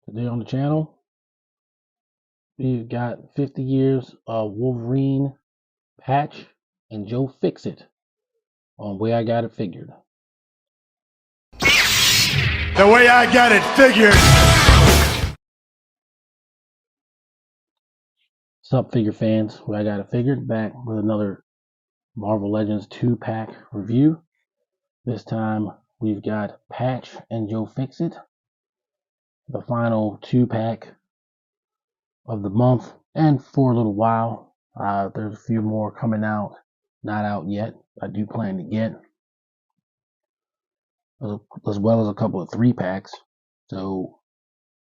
Today on the channel, we've got 50 years of Wolverine, Patch, and Joe Fixit on Way I Got It Figured. The way I got it figured. What's up, figure fans? Way I Got It Figured, back with another Marvel Legends 2-pack review. This time, we've got Patch and Joe Fixit, the final 2-pack of the month, and for a little while. There's a few more coming out, not out yet. I do plan to get, as well as a couple of 3-packs. So,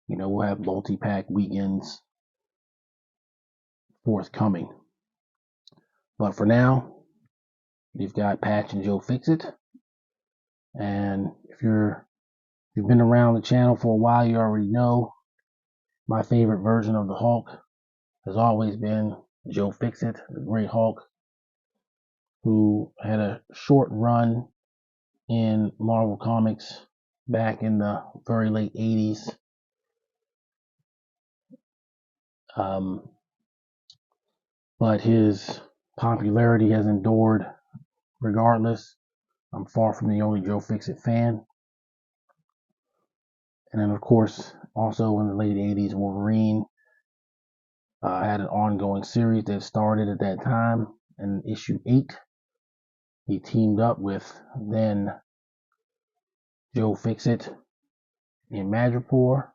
we'll have multi-pack weekends forthcoming. But for now, we've got Patch and Joe Fixit. And if you've been around the channel for a while, you already know my favorite version of the Hulk has always been Joe Fixit, the Great Hulk, who had a short run in Marvel Comics back in the very late 80s. But his popularity has endured regardless. I'm far from the only Joe Fixit fan. And then, of course, also in the late 80s, Wolverine had an ongoing series that started at that time. In issue 8, he teamed up with then Joe Fixit in Madripoor.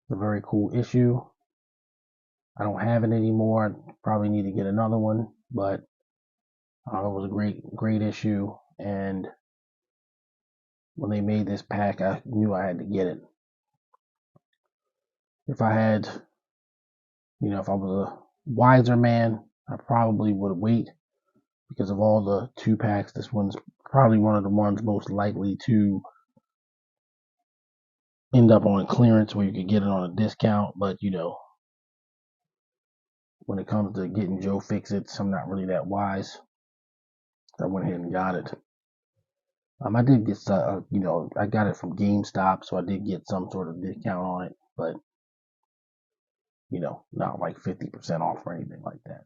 It's a very cool issue. I don't have it anymore. I probably need to get another one, but it was a great issue. And when they made this pack, I knew I had to get it. If I was a wiser man, I probably would wait, because of all the 2-packs. This one's probably one of the ones most likely to end up on clearance where you could get it on a discount. But when it comes to getting Joe Fixits, I'm not really that wise. I went ahead and got it. I did get, I got it from Gamestop, so I did get some sort of discount on it, but not like 50% off or anything like that.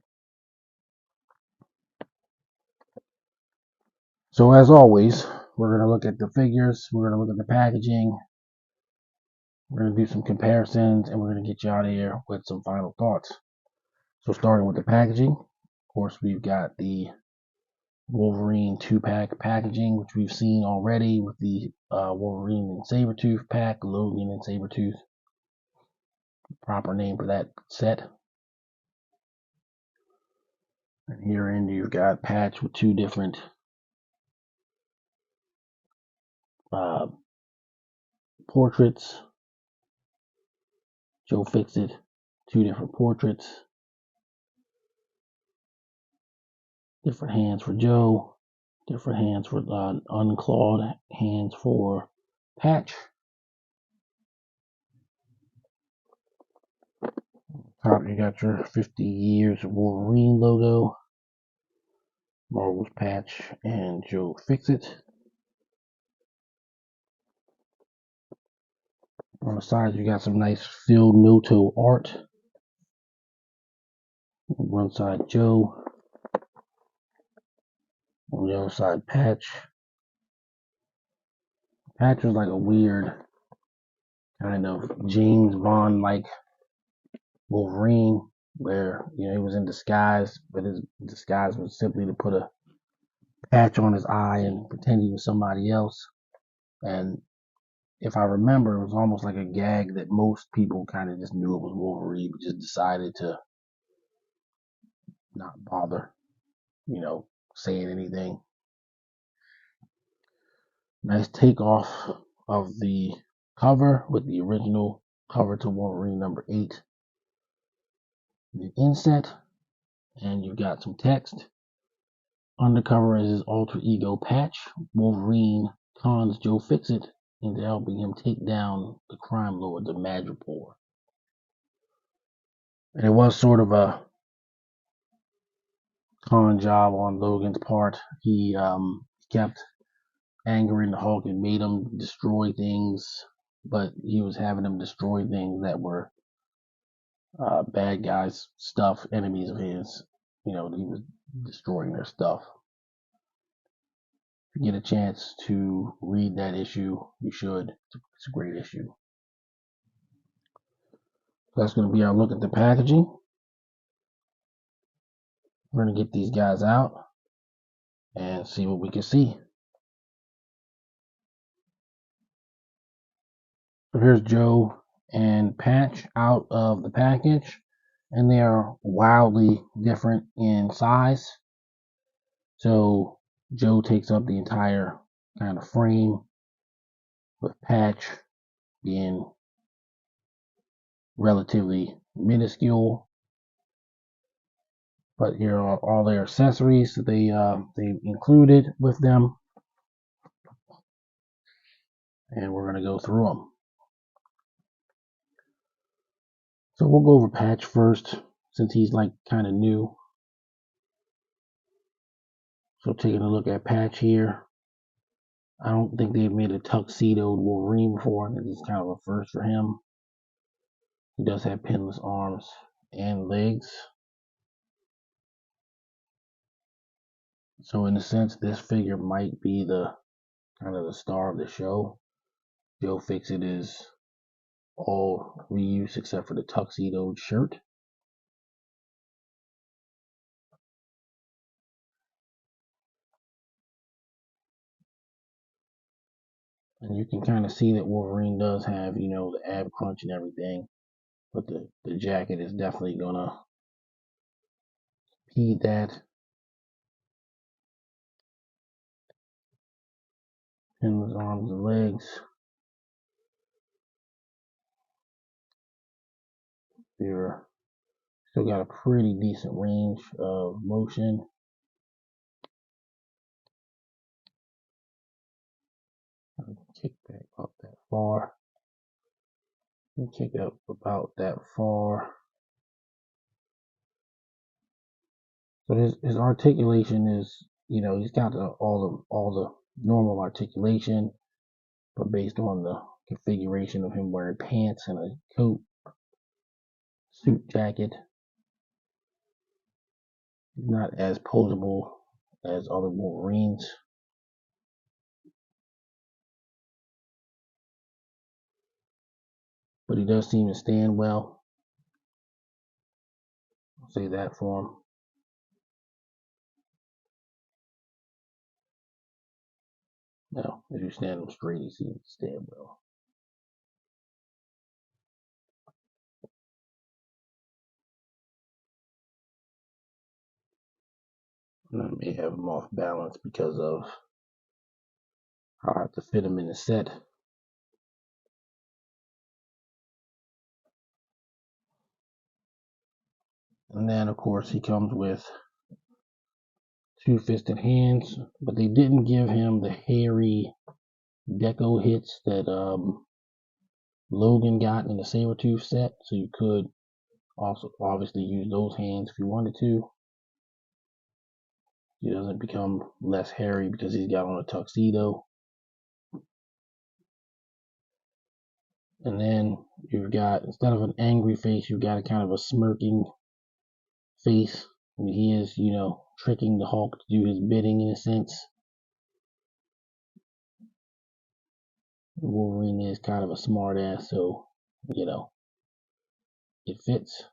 So as always, we're going to look at the figures, we're going to look at the packaging, we're going to do some comparisons, and we're going to get you out of here with some final thoughts. So starting with the packaging, of course, we've got the Wolverine 2-pack packaging, which we've seen already with the Wolverine and Sabretooth pack, Logan and Sabretooth, proper name for that set. And herein you've got Patch with 2 different portraits. Joe Fixit, 2 different portraits. Different hands for Joe, different hands for unclawed hands for Patch. Top, you got your 50 years of Wolverine logo, Marvel's Patch and Joe Fixit. On the sides, you got some nice Phil Noto art. On one side, Joe. On the other side, Patch. Patch was like a weird kind of James Bond-like Wolverine, where he was in disguise, but his disguise was simply to put a patch on his eye and pretend he was somebody else. And if I remember, it was almost like a gag that most people kind of just knew it was Wolverine, but just decided to not bother, saying anything. Nice takeoff of the cover with the original cover to Wolverine number 8. The inset, and you've got some text. Undercover is his alter ego Patch. Wolverine cons Joe Fixit into helping him take down the crime lords of Madripoor. And it was sort of a con job on Logan's part. He kept angering the Hulk and made him destroy things but he was having them destroy things that were bad guys' stuff, enemies of his. He was destroying their stuff. If you get a chance to read that issue, you should. It's a great issue. So that's going to be our look at the packaging. We're going to get these guys out and see what we can see. So here's Joe and Patch out of the package, and they are wildly different in size. So Joe takes up the entire kind of frame, with Patch being relatively minuscule. But here are all their accessories that they included with them, and we're going to go through them. So we'll go over Patch first, since he's like kind of new. So taking a look at Patch here, I don't think they've made a tuxedoed Wolverine before. This is kind of a first for him. He does have pinless arms and legs. So in a sense, this figure might be the kind of the star of the show. Joe Fixit is all reuse except for the tuxedoed shirt. And you can kind of see that Wolverine does have, the ab crunch and everything. But the jacket is definitely going to impede that. Pinless arms and legs. They're still got a pretty decent range of motion. Kick back up that far. And kick up about that far. So his articulation is, he's got all the normal articulation, but based on the configuration of him wearing pants and a coat, suit jacket, he's not as posable as other Wolverines. But he does seem to stand well. I'll say that for him. Now, if you stand him straight, he seems to stand well. And I may have him off balance because of how I have to fit him in the set. And then, of course, he comes with two-fisted hands, but they didn't give him the hairy deco hits that Logan got in the Sabretooth set, so you could also obviously use those hands if you wanted to. He doesn't become less hairy because he's got on a tuxedo. And then you've got, instead of an angry face, you've got a kind of a smirking face. I mean, he is, tricking the Hulk to do his bidding in a sense. Wolverine is kind of a smartass, so, it fits. I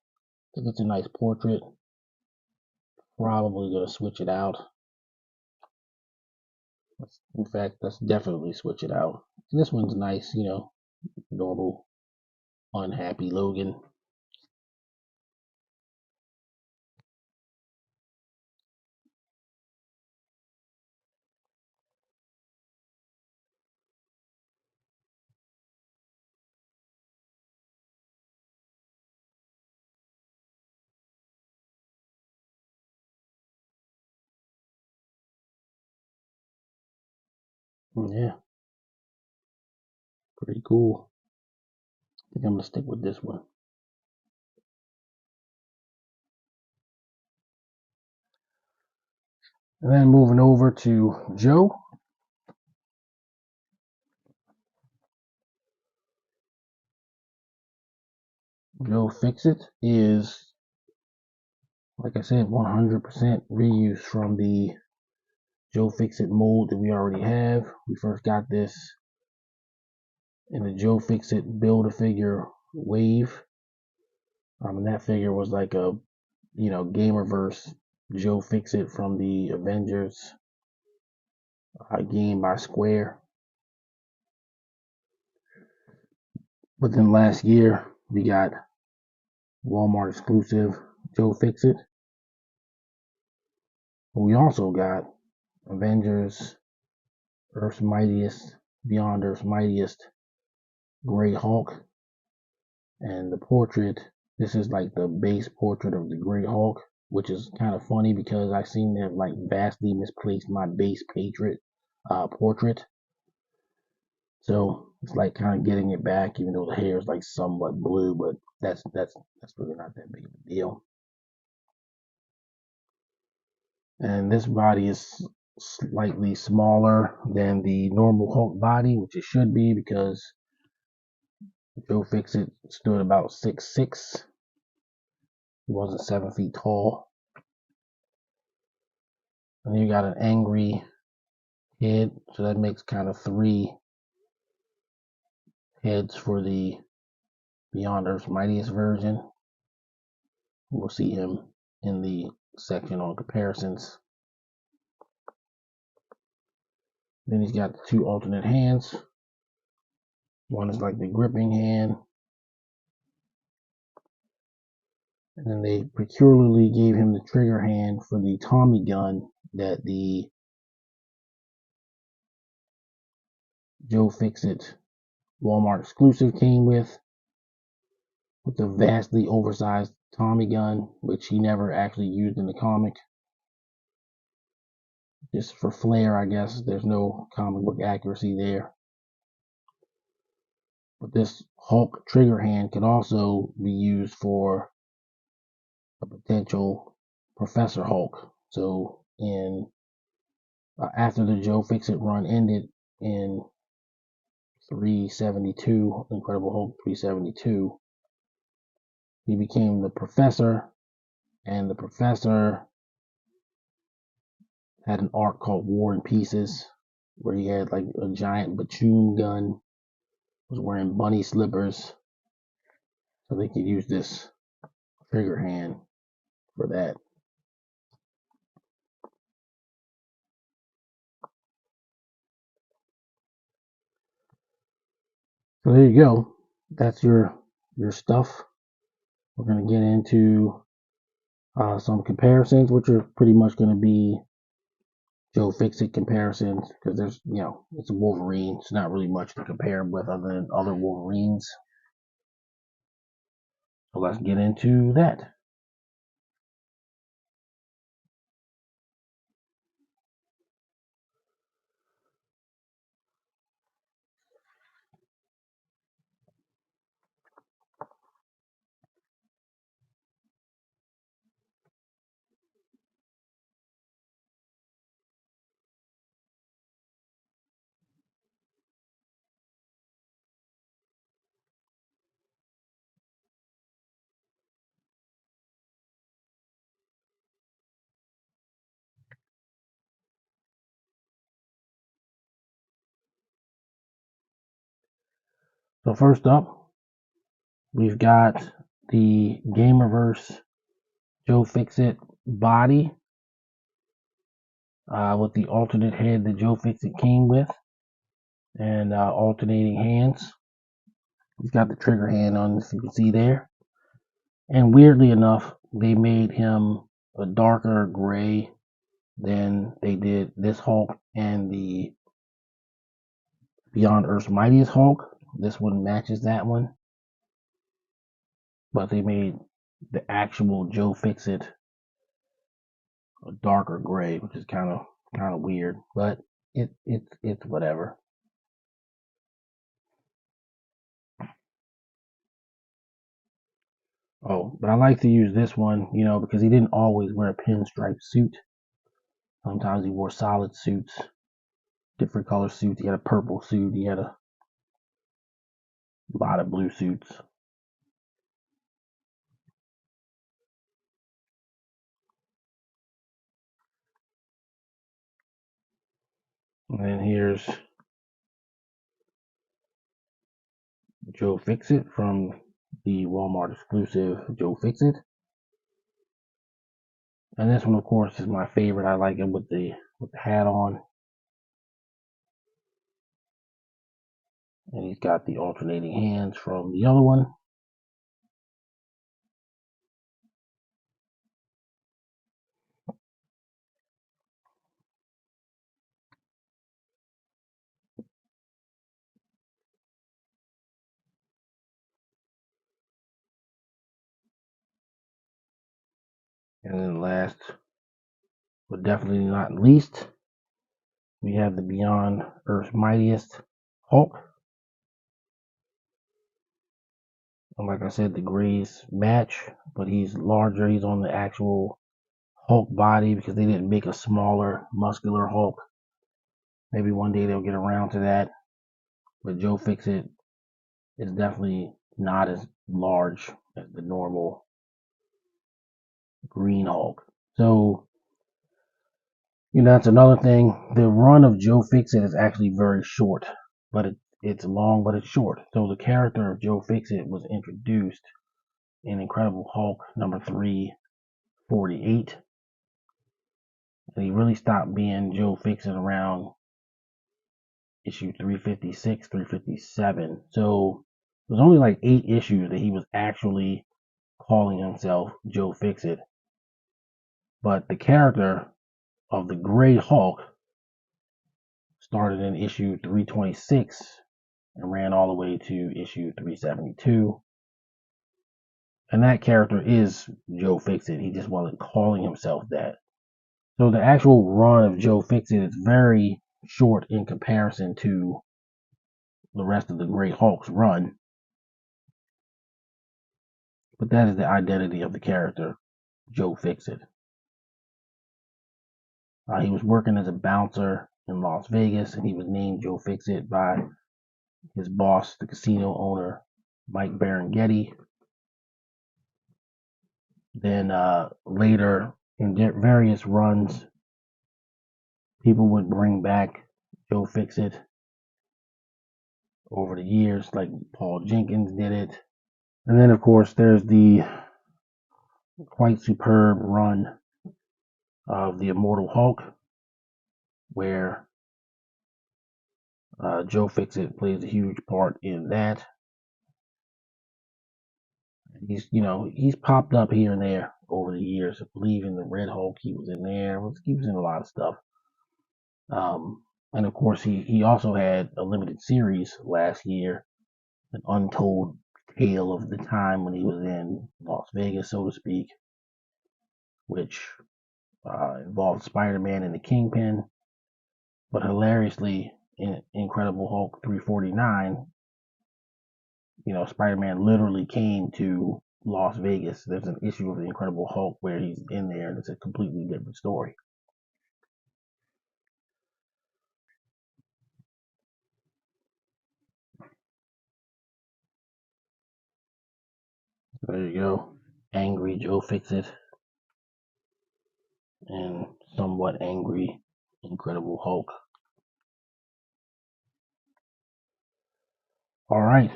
think it's a nice portrait. Probably going to switch it out. In fact, let's definitely switch it out. This one's nice, normal, unhappy Logan. Yeah, pretty cool. I think I'm going to stick with this one. And then moving over to Joe. Joe Fixit is, like I said, 100% reuse from the Joe Fixit mold that we already have. We first got this in the Joe Fixit Build-A-Figure wave. And that figure was like a, Gamerverse Joe Fixit from the Avengers game by Square. But then last year, we got Walmart exclusive Joe Fixit. But we also got Avengers Earth's Mightiest, Beyond Earth's Mightiest Gray Hulk. And the portrait, this is like the base portrait of the Gray Hulk, which is kind of funny because I seem to have like vastly misplaced my base portrait. So it's like kind of getting it back, even though the hair is like somewhat blue, but that's really not that big of a deal. And this body is slightly smaller than the normal Hulk body, which it should be because Joe Fixit stood about 6'6". He wasn't 7 feet tall. And you got an angry head, so that makes kind of 3 heads for the Beyond Earth's Mightiest version. We'll see him in the section on comparisons. Then he's got the 2 alternate hands. One is like the gripping hand. And then they peculiarly gave him the trigger hand for the Tommy gun that the Joe Fixit Walmart exclusive came with the vastly oversized Tommy gun, which he never actually used in the comic. Just for flair, I guess. There's no comic book accuracy there. But this Hulk trigger hand could also be used for a potential Professor Hulk. So after the Joe Fixit run ended in 372, Incredible Hulk 372, he became the Professor, and the Professor had an arc called War and Pieces, where he had like a giant Bachoon gun, was wearing bunny slippers, so they could use this trigger hand for that. So there you go. That's your stuff. We're going to get into some comparisons, which are pretty much going to be Joe Fixit comparisons, because there's, it's a Wolverine. It's not really much to compare him with other than other Wolverines. So let's get into that. So first up, we've got the Gamerverse Joe Fixit body with the alternate head that Joe Fixit came with, and alternating hands. He's got the trigger hand on, if you can see there. And weirdly enough, they made him a darker gray than they did this Hulk and the Beyond Earth's Mightiest Hulk. This one matches that one. But they made the actual Joe Fixit a darker gray, which is kind of weird, but it's whatever. Oh, but I like to use this one, because he didn't always wear a pinstripe suit. Sometimes he wore solid suits, different color suits. He had a purple suit. He had a lot of blue suits. And then here's Joe Fixit from the Walmart exclusive Joe Fixit. And this one, of course, is my favorite. I like it with the hat on. And he's got the alternating hands from the other one. And then last, but definitely not least, we have the Beyond Earth's Mightiest Hulk. And like I said, the grays match, but he's larger. He's on the actual Hulk body because they didn't make a smaller, muscular Hulk. Maybe one day they'll get around to that. But Joe Fixit is definitely not as large as the normal Green Hulk. So, that's another thing. The run of Joe Fixit is actually very short, but it's long, but it's short. So the character of Joe Fixit was introduced in Incredible Hulk number 348. And he really stopped being Joe Fixit around issue 356, 357. So it was only like 8 issues that he was actually calling himself Joe Fixit. But the character of the Gray Hulk started in issue 326 and ran all the way to issue 372. And that character is Joe Fixit. He just wasn't calling himself that. So the actual run of Joe Fixit is very short in comparison to the rest of the Great Hulk's run. But that is the identity of the character, Joe Fixit. He was working as a bouncer in Las Vegas, and he was named Joe Fixit by his boss, the casino owner, Mike Baranghetti. Then later, in various runs, people would bring back Joe Fixit over the years, like Paul Jenkins did it. And then, of course, there's the quite superb run of the Immortal Hulk, where Joe Fixit plays a huge part in that. He's popped up here and there over the years. I believe in the Red Hulk, he was in there. He was in a lot of stuff. And of course, he also had a limited series last year, an untold tale of the time when he was in Las Vegas, so to speak, which involved Spider-Man and the Kingpin. But hilariously, in Incredible Hulk 349, Spider-Man literally came to Las Vegas. There's an issue of the Incredible Hulk where he's in there, and it's a completely different story. So there you go. Angry Joe Fixit and somewhat angry Incredible Hulk. All right.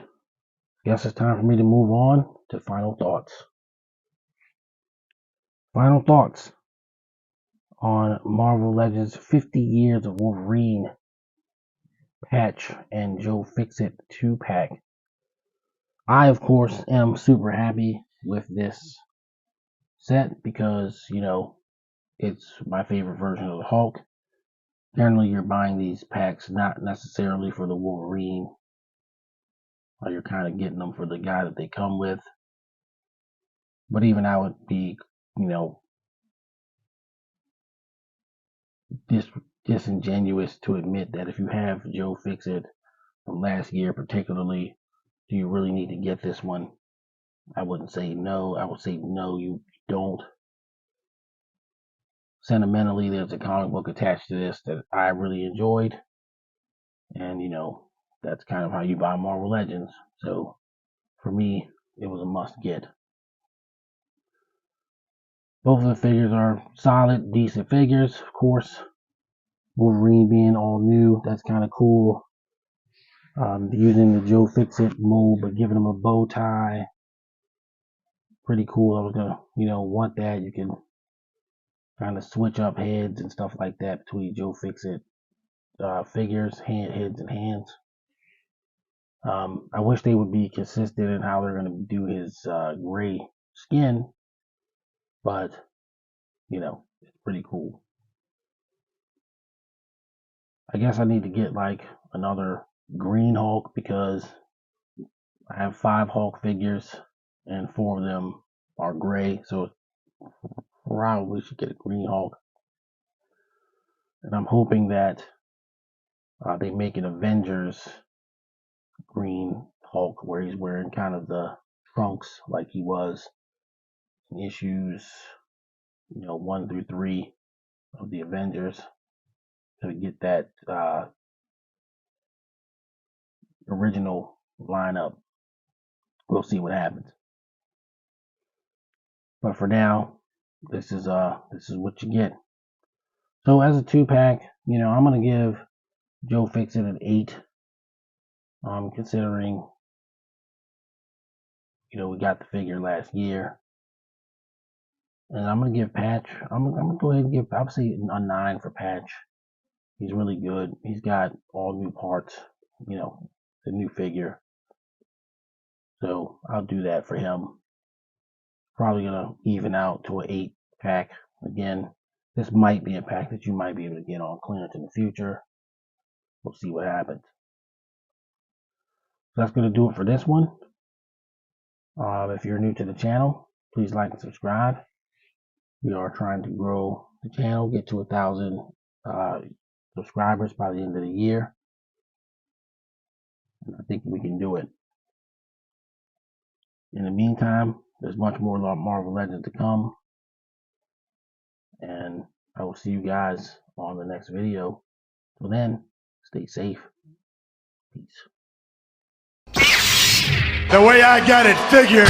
Guess it's time for me to move on to final thoughts. Final thoughts on Marvel Legends 50 Years of Wolverine Patch and Joe Fixit 2-pack. I, of course, am super happy with this set because, it's my favorite version of the Hulk. Generally, you're buying these packs not necessarily for the Wolverine, or you're kind of getting them for the guy that they come with. But even I would be, disingenuous to admit that if you have Joe Fixit from last year, particularly, do you really need to get this one? I wouldn't say no. I would say no, you don't. Sentimentally, there's a comic book attached to this that I really enjoyed. And, that's kind of how you buy Marvel Legends. So, for me, it was a must get. Both of the figures are solid, decent figures, of course. Wolverine being all new, that's kind of cool. Using the Joe Fixit mold, but giving him a bow tie, pretty cool. I was gonna, want that. You can kind of switch up heads and stuff like that between Joe Fixit figures, heads and hands. I wish they would be consistent in how they're gonna do his gray skin, but it's pretty cool. I guess I need to get like another green Hulk because I have 5 Hulk figures and 4 of them are gray, so probably should get a green Hulk. And I'm hoping that they make an Avengers green Hulk where he's wearing kind of the trunks like he was in issues 1 through 3 of the Avengers to get that original lineup. We'll see what happens. But for now, this is what you get. So as a 2-pack, I'm gonna give Joe Fixit an 8. Considering we got the figure last year, and I'm gonna give Patch. I'm gonna go ahead and give. I'll say a 9 for Patch. He's really good. He's got all new parts. The new figure. So I'll do that for him. Probably gonna even out to an 8-pack again. This might be a pack that you might be able to get on clearance in the future. We'll see what happens. So that's going to do it for this one. If you're new to the channel, please like and subscribe. We are trying to grow the channel, get to 1,000 subscribers by the end of the year. And I think we can do it. In the meantime, there's much more Marvel Legends to come. And I will see you guys on the next video. Till then, stay safe. Peace. The way I got it figured.